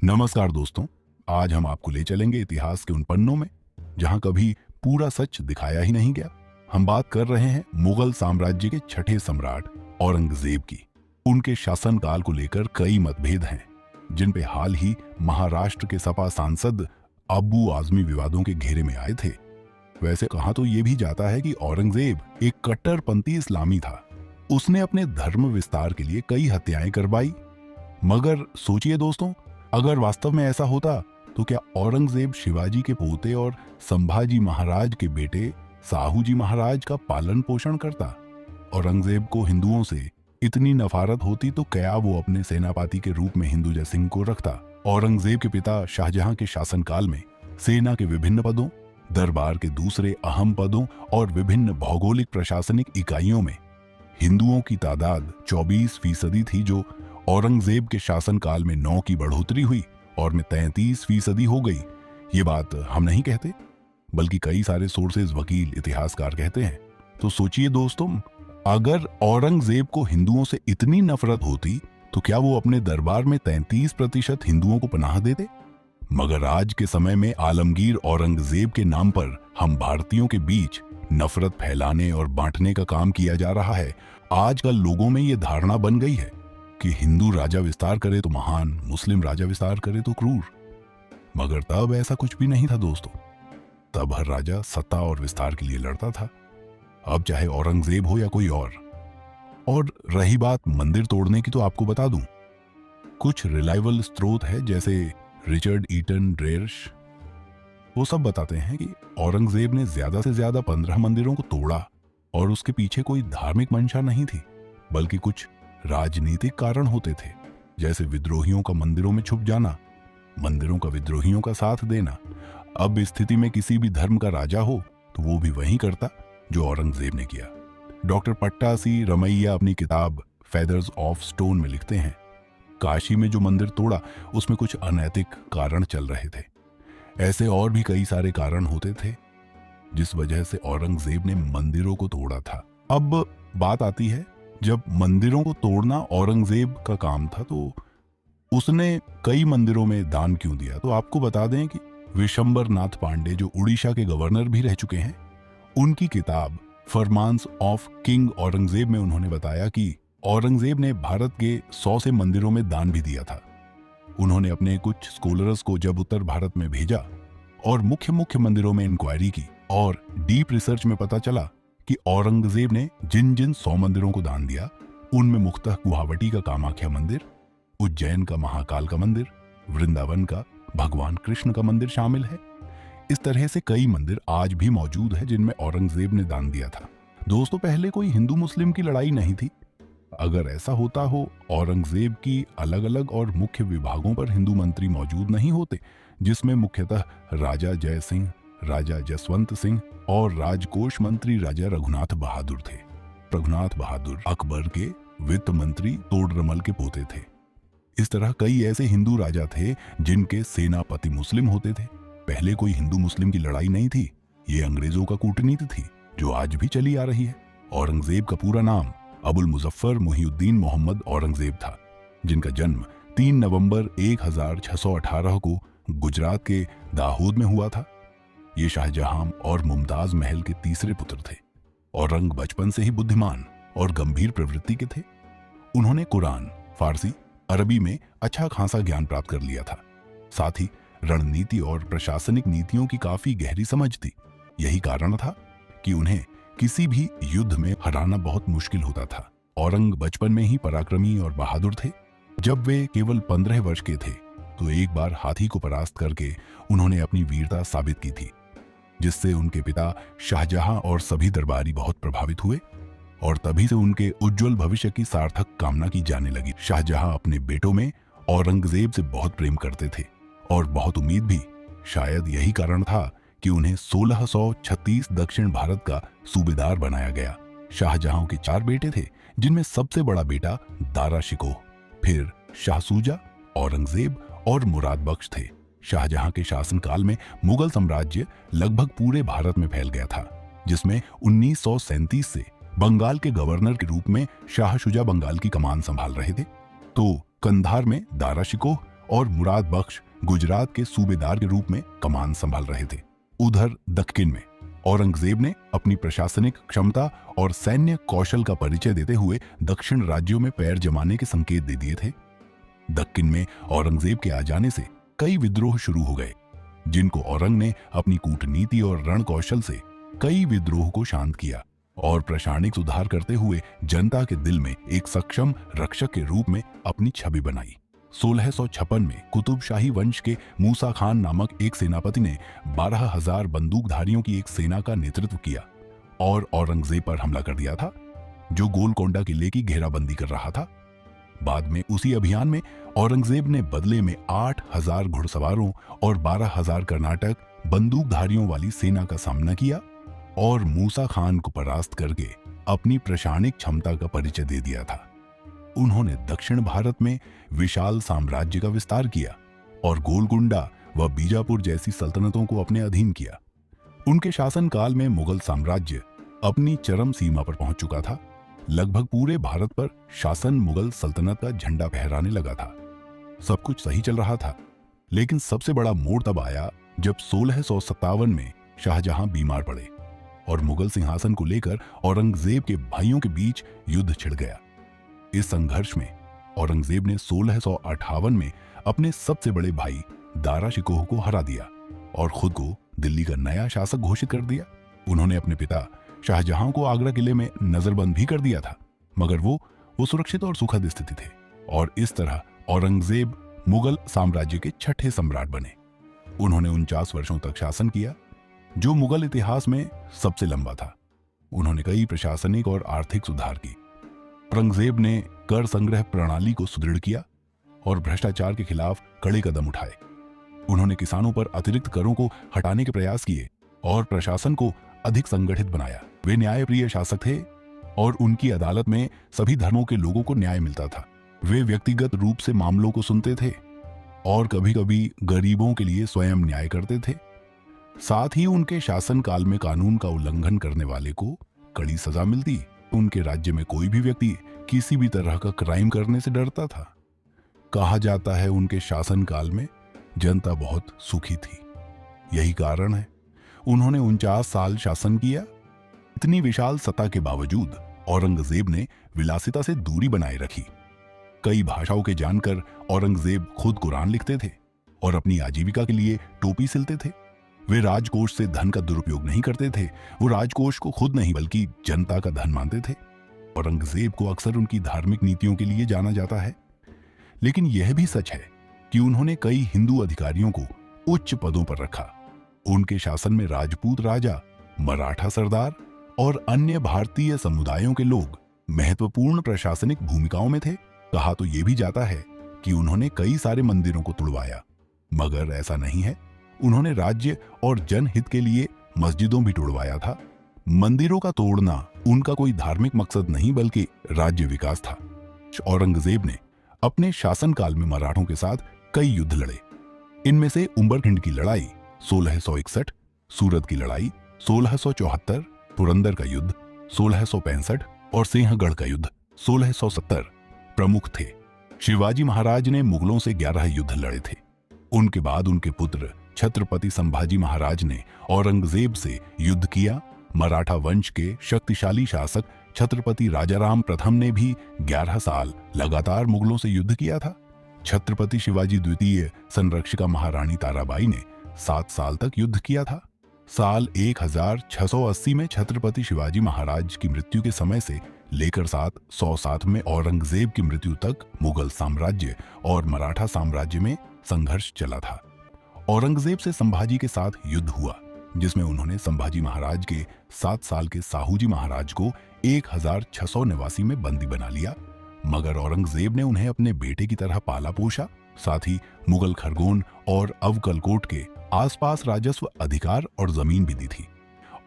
नमस्कार दोस्तों, आज हम आपको ले चलेंगे इतिहास के उन पन्नों में जहां कभी पूरा सच दिखाया ही नहीं गया। हम बात कर रहे हैं मुगल साम्राज्य के छठे सम्राट औरंगजेब की। उनके शासनकाल को लेकर कई मतभेद हैं, जिन पे हाल ही महाराष्ट्र के सपा सांसद अब्बू आजमी विवादों के घेरे में आए थे। वैसे कहा तो ये भी जाता है कि औरंगजेब एक कट्टरपंथी इस्लामी था। उसने अपने धर्म विस्तार के लिए कई हत्याएं करवाई। मगर सोचिए दोस्तों, अगर वास्तव में ऐसा होता तो क्या औरंगजेब शिवाजी के पोते और संभाजी महाराज के बेटे साहू जी महाराज का पालन पोषण करता? औरंगजेब को हिंदुओं से इतनी नफरत होती तो क्या वो अपने सेनापति के रूप में हिंदुजा सिंह को रखता? औरंगजेब के पिता शाहजहां के शासनकाल में सेना के विभिन्न पदों, दरबार के दूसरे अहम पदों और विभिन्न भौगोलिक प्रशासनिक इकाइयों में हिंदुओं की तादाद 24% थी, जो औरंगजेब के शासनकाल में 9 की बढ़ोतरी हुई और में 33% हो गई। ये बात हम नहीं कहते, बल्कि कई सारे सोर्सेज, वकील, इतिहासकार कहते हैं। तो सोचिए दोस्तों, अगर औरंगजेब को हिंदुओं से इतनी नफरत होती तो क्या वो अपने दरबार में 33% हिंदुओं को पनाह देते? मगर आज के समय में आलमगीर औरंगजेब के नाम पर हम भारतीयों के बीच नफरत फैलाने और बांटने का काम किया जा रहा है। आजकल लोगों में ये धारणा बन गई है कि हिंदू राजा विस्तार करे तो महान, मुस्लिम राजा विस्तार करे तो क्रूर। मगर तब ऐसा कुछ भी नहीं था दोस्तों। तब हर राजा सत्ता और विस्तार के लिए लड़ता था, अब चाहे औरंगजेब हो या कोई और रही बात मंदिर तोड़ने की, तो आपको बता दूं, कुछ रिलायबल स्रोत है जैसे रिचर्ड ईटन ड्रेयर्स, वो सब बताते हैं कि औरंगजेब ने ज्यादा से ज्यादा 15 मंदिरों को तोड़ा और उसके पीछे कोई धार्मिक मंशा नहीं थी, बल्कि कुछ राजनीतिक कारण होते थे, जैसे विद्रोहियों का मंदिरों में छुप जाना, मंदिरों का विद्रोहियों का साथ देना। अब इस स्थिति में किसी भी धर्म का राजा हो तो वो भी वही करता जो औरंगजेब ने किया। डॉक्टर पट्टासी रमैया अपनी किताब फेदर्स ऑफ स्टोन में लिखते हैं, काशी में जो मंदिर तोड़ा उसमें कुछ अनैतिक कारण चल रहे थे। ऐसे और भी कई सारे कारण होते थे जिस वजह से औरंगजेब ने मंदिरों को तोड़ा था। अब बात आती है, जब मंदिरों को तोड़ना औरंगजेब का काम था तो उसने कई मंदिरों में दान क्यों दिया? तो आपको बता दें कि विशंबर नाथ पांडे, जो उड़ीसा के गवर्नर भी रह चुके हैं, उनकी किताब फरमान्स ऑफ किंग औरंगजेब में उन्होंने बताया कि औरंगजेब ने भारत के 100 से मंदिरों में दान भी दिया था। उन्होंने अपने कुछ स्कॉलर्स को जब उत्तर भारत में भेजा और मुख्य मुख्य मंदिरों में इंक्वायरी की, और डीप रिसर्च में पता चला कि औरंगजेब ने जिन जिन 100 मंदिरों को दान दिया उनमें मुख्यतः गुवाहाटी का कामाख्या मंदिर, उज्जैन का महाकाल का मंदिर, वृंदावन का भगवान कृष्ण का मंदिर शामिल है। इस तरह से कई मंदिर आज भी मौजूद है जिनमें औरंगजेब ने दान दिया था। दोस्तों, पहले कोई हिंदू मुस्लिम की लड़ाई नहीं थी। अगर ऐसा होता हो, औरंगजेब की अलग अलग और मुख्य विभागों पर हिंदू मंत्री मौजूद नहीं होते, जिसमें मुख्यतः राजा जय सिंह, राजा जसवंत सिंह और राजकोष मंत्री राजा रघुनाथ बहादुर थे। रघुनाथ बहादुर अकबर के वित्त मंत्री तोडरमल के पोते थे। इस तरह कई ऐसे हिंदू राजा थे जिनके सेनापति मुस्लिम होते थे। पहले कोई हिंदू मुस्लिम की लड़ाई नहीं थी, ये अंग्रेजों का कूटनीति थी जो आज भी चली आ रही है। औरंगजेब का पूरा नाम अबुल मुजफ्फर मुहिउद्दीन मोहम्मद औरंगजेब था, जिनका जन्म 3 नवंबर 1618 को गुजरात के दाहोद में हुआ था। ये शाहजहां और मुमताज महल के तीसरे पुत्र थे। औरंग बचपन से ही बुद्धिमान और गंभीर प्रवृत्ति के थे। उन्होंने कुरान, फारसी, अरबी में अच्छा खासा ज्ञान प्राप्त कर लिया था। साथ ही रणनीति और प्रशासनिक नीतियों की काफी गहरी समझ थी। यही कारण था कि उन्हें किसी भी युद्ध में हराना बहुत मुश्किल होता था। औरंग बचपन में ही पराक्रमी और बहादुर थे। जब वे केवल 15 वर्ष के थे तो एक बार हाथी को परास्त करके उन्होंने अपनी वीरता साबित की थी, जिससे उनके पिता शाहजहां और सभी दरबारी बहुत प्रभावित हुए और तभी से उनके उज्जवल भविष्य की सार्थक कामना की जाने लगी। शाहजहां अपने बेटों में औरंगजेब से बहुत प्रेम करते थे और बहुत उम्मीद भी। शायद यही कारण था कि उन्हें 1636 दक्षिण भारत का सूबेदार बनाया गया। शाहजहां के 4 बेटे थे, जिनमें सबसे बड़ा बेटा दारा शिकोह, फिर शाह सूजा, औरंगजेब और मुराद बख्श थे। शाहजहां के शासनकाल में मुगल साम्राज्य लगभग पूरे भारत में फैल गया था, जिसमें 1937 से बंगाल के गवर्नर के रूप में शाह शुजा बंगाल की कमान संभाल रहे थे। तो कंधार में दारा शिकोह, और मुराद बख्श गुजरात के सूबेदार के रूप में कमान संभाल रहे थे। उधर दक्कन में औरंगजेब ने अपनी प्रशासनिक क्षमता और सैन्य कौशल का परिचय देते हुए दक्षिण राज्यों में पैर जमाने के संकेत दे दिए थे। दक्कन में औरंगजेब के आ जाने से कई विद्रोह शुरू हो गए, जिनको औरंग ने अपनी कूटनीति और रण कौशल से कई विद्रोह को शांत किया और प्रशासनिक सुधार करते हुए जनता के दिल में एक सक्षम रक्षक के रूप में अपनी छवि बनाई। 1656 में कुतुबशाही वंश के मूसा खान नामक एक सेनापति ने 12,000 बंदूकधारियों की एक सेना का नेतृत्व किया और औरंगजेब पर हमला कर दिया था, जो गोलकोंडा किले की घेराबंदी कर रहा था। बाद में उसी अभियान में औरंगजेब ने बदले में 8,000 घुड़सवारों और 12,000 कर्नाटक बंदूकधारियों वाली सेना का सामना किया और मूसा खान को परास्त करके अपनी प्रशासनिक क्षमता का परिचय दे दिया था। उन्होंने दक्षिण भारत में विशाल साम्राज्य का विस्तार किया और गोलकुंडा व बीजापुर जैसी सल्तनतों को अपने अधीन किया। उनके शासनकाल में मुगल साम्राज्य अपनी चरम सीमा पर पहुंच चुका था। लगभग पूरे भारत पर शासन मुगल सल्तनत का झंडा फहराने लगा था। सब कुछ सही चल रहा था, लेकिन सबसे बड़ा मोड़ तब आया जब 1657 में शाहजहां बीमार पड़े और मुगल सिंहासन को लेकर औरंगजेब के भाइयों के बीच युद्ध छिड़ गया। इस संघर्ष में औरंगजेब ने 1658 में अपने सबसे बड़े भाई दारा शिकोह को हरा दिया और खुद को दिल्ली का नया शासक घोषित कर दिया। उन्होंने अपने पिता शाहजहां को आगरा किले में नजरबंद भी कर दिया था, मगर वो सुरक्षित और सुखद स्थिति थे और इस तरह औरंगजेब मुगल साम्राज्य के छठे सम्राट बने। उन्होंने 49 वर्षों तक शासन किया, जो मुगल इतिहास में सबसे लंबा था। उन्होंने कई प्रशासनिक और आर्थिक सुधार की। औरंगजेब ने कर संग्रह प्रणाली को सुदृढ़ किया और भ्रष्टाचार के खिलाफ कड़े कदम उठाए। उन्होंने किसानों पर अतिरिक्त करों को हटाने के प्रयास किए और प्रशासन को अधिक संगठित बनाया। वे न्यायप्रिय शासक थे और उनकी अदालत में सभी धर्मों के लोगों को न्याय मिलता था। वे व्यक्तिगत रूप से मामलों को सुनते थे और कभी कभी गरीबों के लिए स्वयं न्याय करते थे। साथ ही उनके शासनकाल में कानून का उल्लंघन करने वाले को कड़ी सजा मिलती। उनके राज्य में कोई भी व्यक्ति किसी भी तरह का क्राइम करने से डरता था। कहा जाता है उनके शासनकाल में जनता बहुत सुखी थी। यही कारण है उन्होंने 49 साल शासन किया। इतनी विशाल सत्ता के बावजूद औरंगजेब ने विलासिता से दूरी बनाए रखी। कई भाषाओं के जानकर औरंगजेब खुद कुरान लिखते थे और अपनी आजीविका के लिए टोपी सिलते थे। वे राजकोष से धन का दुरुपयोग नहीं करते थे। वो राजकोष को खुद नहीं बल्कि जनता का धन मानते थे। औरंगजेब को अक्सर उनकी धार्मिक नीतियों के लिए जाना जाता है, लेकिन यह भी सच है कि उन्होंने कई हिंदू अधिकारियों को उच्च पदों पर रखा। उनके शासन में राजपूत राजा, मराठा सरदार और अन्य भारतीय समुदायों के लोग महत्वपूर्ण प्रशासनिक भूमिकाओं में थे। कहा तो यह भी जाता है कि उन्होंने कई सारे मंदिरों को तुड़वाया, मगर ऐसा नहीं है। उन्होंने राज्य और जनहित के लिए मस्जिदों भी तुड़वाया था। मंदिरों का तोड़ना उनका कोई धार्मिक मकसद नहीं बल्कि राज्य विकास था। औरंगजेब ने अपने शासनकाल में मराठों के साथ कई युद्ध लड़े। इनमें से उंबरखिंड की लड़ाई 1661, सूरत की लड़ाई 1674, पुरंदर का युद्ध 1665 और सिंहगढ़ का युद्ध 1670 प्रमुख थे। शिवाजी महाराज ने मुगलों से 11 युद्ध लड़े थे। उनके बाद उनके पुत्र छत्रपति संभाजी महाराज ने औरंगजेब से युद्ध किया। मराठा वंश के शक्तिशाली शासक छत्रपति राजाराम प्रथम ने भी 11 साल लगातार मुगलों से युद्ध किया था। छत्रपति शिवाजी द्वितीय संरक्षिका महारानी ताराबाई ने 7 साल तक युद्ध किया था। साल 1680 में छत्रपति शिवाजी महाराज की मृत्यु के समय से लेकर 707 में औरंगजेब की मृत्यु तक मुगल साम्राज्य और मराठा साम्राज्य में संघर्ष चला था। औरंगजेब से संभाजी के साथ युद्ध हुआ, जिसमें उन्होंने संभाजी महाराज के 7 साल के साहूजी महाराज को 1689 में बंदी बना लिया, मगर औरंगजेब ने उन्हें अपने बेटे की तरह पाला पोसा। साथ ही मुगल खरगोन और अवकलकोट के आसपास राजस्व अधिकार और जमीन भी दी थी।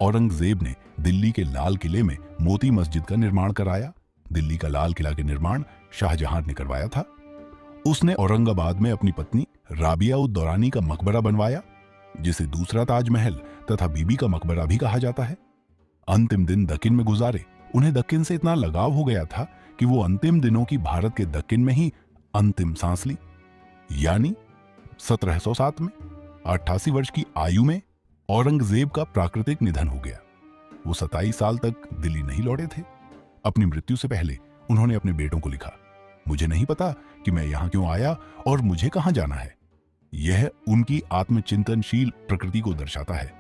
औरंगजेब ने दिल्ली के लाल किले में मोती मस्जिद का निर्माण कराया। दिल्ली का लाल किला के निर्माण शाहजहां ने करवाया था। उसने औरंगाबाद में अपनी पत्नी राबिया उद दौरानी का मकबरा बनवाया, जिसे दूसरा ताजमहल तथा बीबी का मकबरा भी कहा जाता है। अंतिम दिन दक्कन में गुजारे। उन्हें दक्कन से इतना लगाव हो गया था कि वो अंतिम दिनों की भारत के दक्कन में ही अंतिम सांस ली। यानी 1707 में 88 वर्ष की आयु में औरंगजेब का प्राकृतिक निधन हो गया। वो 27 साल तक दिल्ली नहीं लौटे थे। अपनी मृत्यु से पहले उन्होंने अपने बेटों को लिखा, मुझे नहीं पता कि मैं यहां क्यों आया और मुझे कहां जाना है। यह उनकी आत्मचिंतनशील प्रकृति को दर्शाता है।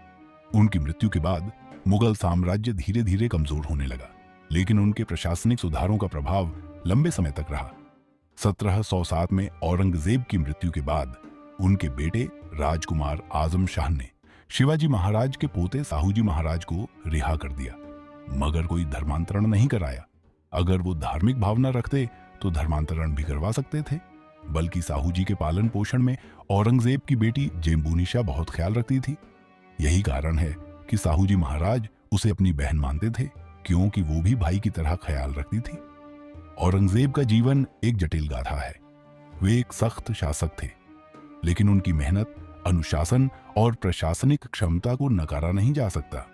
उनकी मृत्यु के बाद मुगल साम्राज्य धीरे धीरे कमजोर होने लगा, लेकिन उनके प्रशासनिक सुधारों का प्रभाव लंबे समय तक रहा। 1707 में औरंगजेब की मृत्यु के बाद उनके बेटे राजकुमार आजम शाह ने शिवाजी महाराज के पोते साहूजी महाराज को रिहा कर दिया, मगर कोई धर्मांतरण नहीं कराया। अगर वो धार्मिक भावना रखते तो धर्मांतरण भी करवा सकते थे, बल्कि साहूजी के पालन पोषण में औरंगजेब की बेटी जेम्बुनिशा बहुत ख्याल रखती थी। यही कारण है कि साहूजी महाराज उसे अपनी बहन मानते थे, क्योंकि वो भी भाई की तरह ख्याल रखती थी। औरंगजेब का जीवन एक जटिल गाथा है। वे एक सख्त शासक थे, लेकिन उनकी मेहनत, अनुशासन और प्रशासनिक क्षमता को नकारा नहीं जा सकता।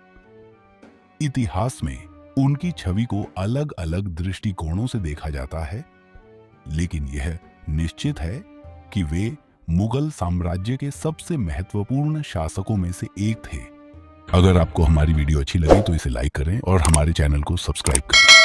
इतिहास में उनकी छवि को अलग अलग दृष्टिकोणों से देखा जाता है, लेकिन यह निश्चित है कि वे मुगल साम्राज्य के सबसे महत्वपूर्ण शासकों में से एक थे। अगर आपको हमारी वीडियो अच्छी लगी तो इसे लाइक करें और हमारे चैनल को सब्सक्राइब करें।